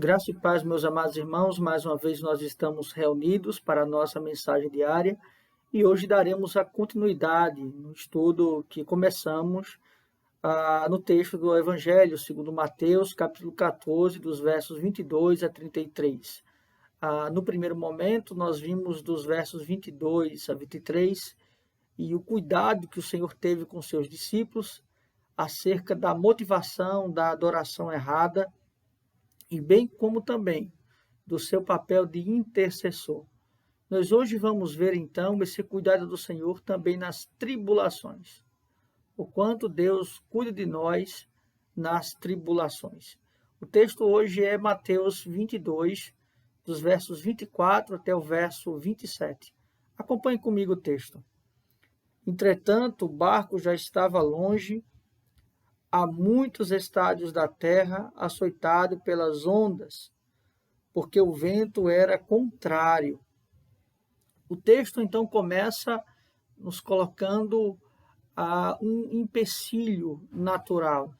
Graça e paz, meus amados irmãos, mais uma vez nós estamos reunidos para a nossa mensagem diária e hoje daremos a continuidade no estudo que começamos no texto do Evangelho segundo Mateus, capítulo 14, dos versos 22 a 33. No primeiro momento, nós vimos dos versos 22 a 23 e o cuidado que o Senhor teve com seus discípulos acerca da motivação da adoração errada e bem como também do seu papel de intercessor. Nós hoje vamos ver então esse cuidado do Senhor também nas tribulações. O quanto Deus cuida de nós nas tribulações. O texto hoje é Mateus 22, dos versos 24 até o verso 27. Acompanhe comigo o texto. Entretanto, o barco já estava longe, a muitos estádios da terra, açoitado pelas ondas, porque o vento era contrário. O texto então começa nos colocando um empecilho natural.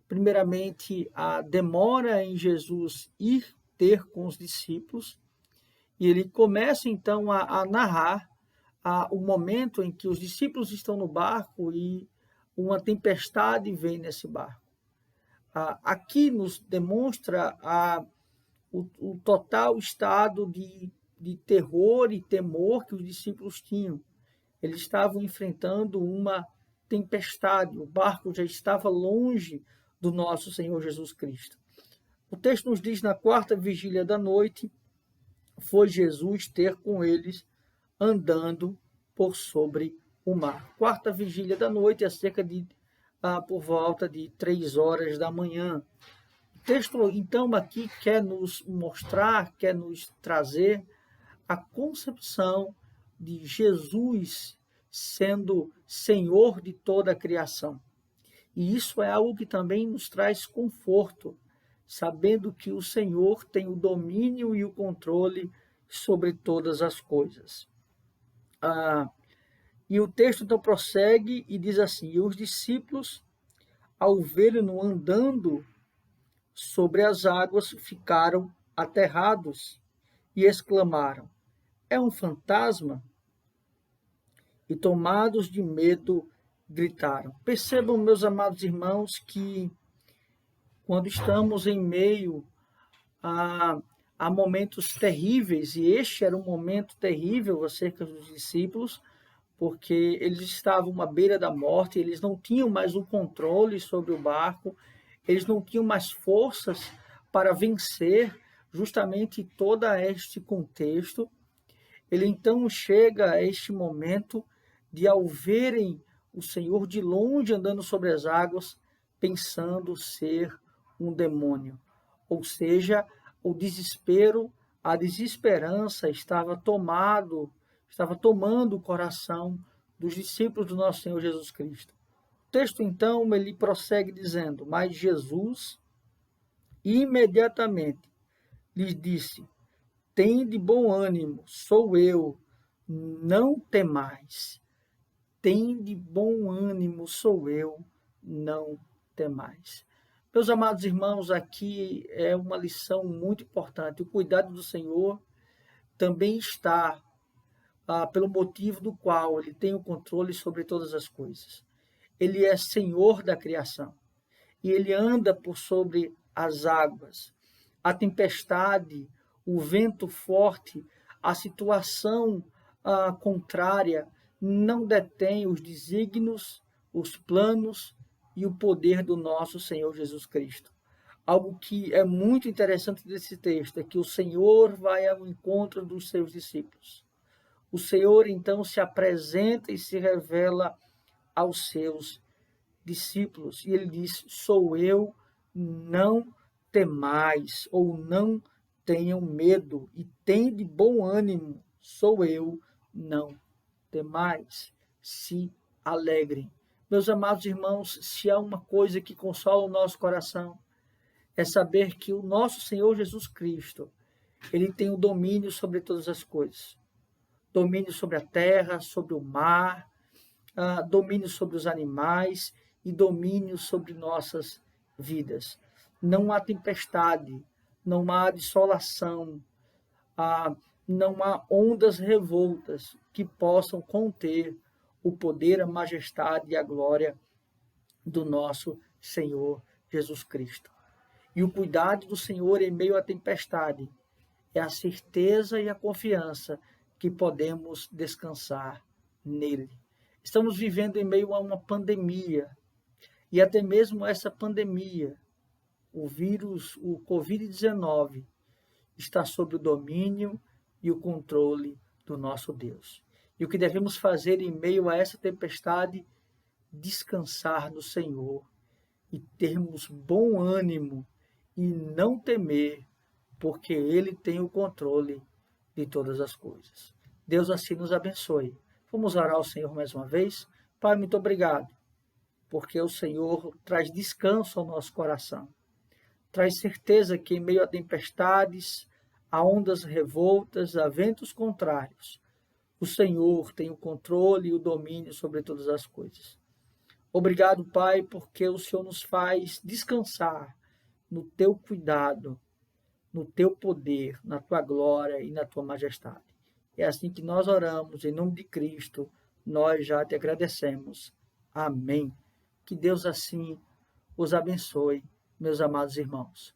Primeiramente, a demora em Jesus ir ter com os discípulos, e ele começa então a narrar o momento em que os discípulos estão no barco e uma tempestade vem nesse barco. Aqui nos demonstra o total estado de terror e temor que os discípulos tinham. Eles estavam enfrentando uma tempestade, o barco já estava longe do nosso Senhor Jesus Cristo. O texto nos diz, na quarta vigília da noite, foi Jesus ter com eles andando por sobre o mar. Quarta vigília da noite, por volta de 3 horas da manhã. O texto, então, aqui quer nos mostrar, quer nos trazer a concepção de Jesus sendo Senhor de toda a criação. E isso é algo que também nos traz conforto, sabendo que o Senhor tem o domínio e o controle sobre todas as coisas. E o texto então prossegue e diz assim: e os discípulos, ao verem-no andando sobre as águas, ficaram aterrados e exclamaram: é um fantasma? E tomados de medo, gritaram. Percebam, meus amados irmãos, que quando estamos em meio a momentos terríveis, e este era um momento terrível acerca dos discípulos, porque eles estavam à beira da morte, eles não tinham mais o controle sobre o barco, eles não tinham mais forças para vencer justamente todo este contexto. Ele então chega a este momento de, ao verem o Senhor de longe andando sobre as águas, pensando ser um demônio. Ou seja, o desespero, a desesperança estava tomando o coração dos discípulos do nosso Senhor Jesus Cristo. O texto, então, ele prossegue dizendo: mas Jesus imediatamente lhes disse: tende bom ânimo, sou eu, não temais. Tende bom ânimo, sou eu, não temais. Meus amados irmãos, aqui é uma lição muito importante. O cuidado do Senhor também está pelo motivo do qual ele tem o controle sobre todas as coisas. Ele é Senhor da criação e ele anda por sobre as águas. A tempestade, o vento forte, a situação contrária não detém os desígnios, os planos e o poder do nosso Senhor Jesus Cristo. Algo que é muito interessante desse texto é que o Senhor vai ao encontro dos seus discípulos. O Senhor, então, se apresenta e se revela aos seus discípulos. E ele diz: sou eu, não temais, ou não tenham medo, e tende bom ânimo, sou eu, não temais, se alegrem. Meus amados irmãos, se há uma coisa que consola o nosso coração, é saber que o nosso Senhor Jesus Cristo, ele tem o domínio sobre todas as coisas. Domínio sobre a terra, sobre o mar, domínio sobre os animais e domínio sobre nossas vidas. Não há tempestade, não há dissolação, não há ondas revoltas que possam conter o poder, a majestade e a glória do nosso Senhor Jesus Cristo. E o cuidado do Senhor em meio à tempestade é a certeza e a confiança que podemos descansar nele. Estamos vivendo em meio a uma pandemia, e até mesmo essa pandemia, o vírus, o Covid-19, está sob o domínio e o controle do nosso Deus. E o que devemos fazer em meio a essa tempestade? Descansar no Senhor e termos bom ânimo e não temer, porque Ele tem o controle de todas as coisas. Deus assim nos abençoe. Vamos orar ao Senhor mais uma vez. Pai, muito obrigado, porque o Senhor traz descanso ao nosso coração. Traz certeza que em meio a tempestades, a ondas revoltas, a ventos contrários, o Senhor tem o controle e o domínio sobre todas as coisas. Obrigado, Pai, porque o Senhor nos faz descansar no teu cuidado, no teu poder, na tua glória e na tua majestade. É assim que nós oramos, em nome de Cristo, nós já te agradecemos. Amém. Que Deus assim os abençoe, meus amados irmãos.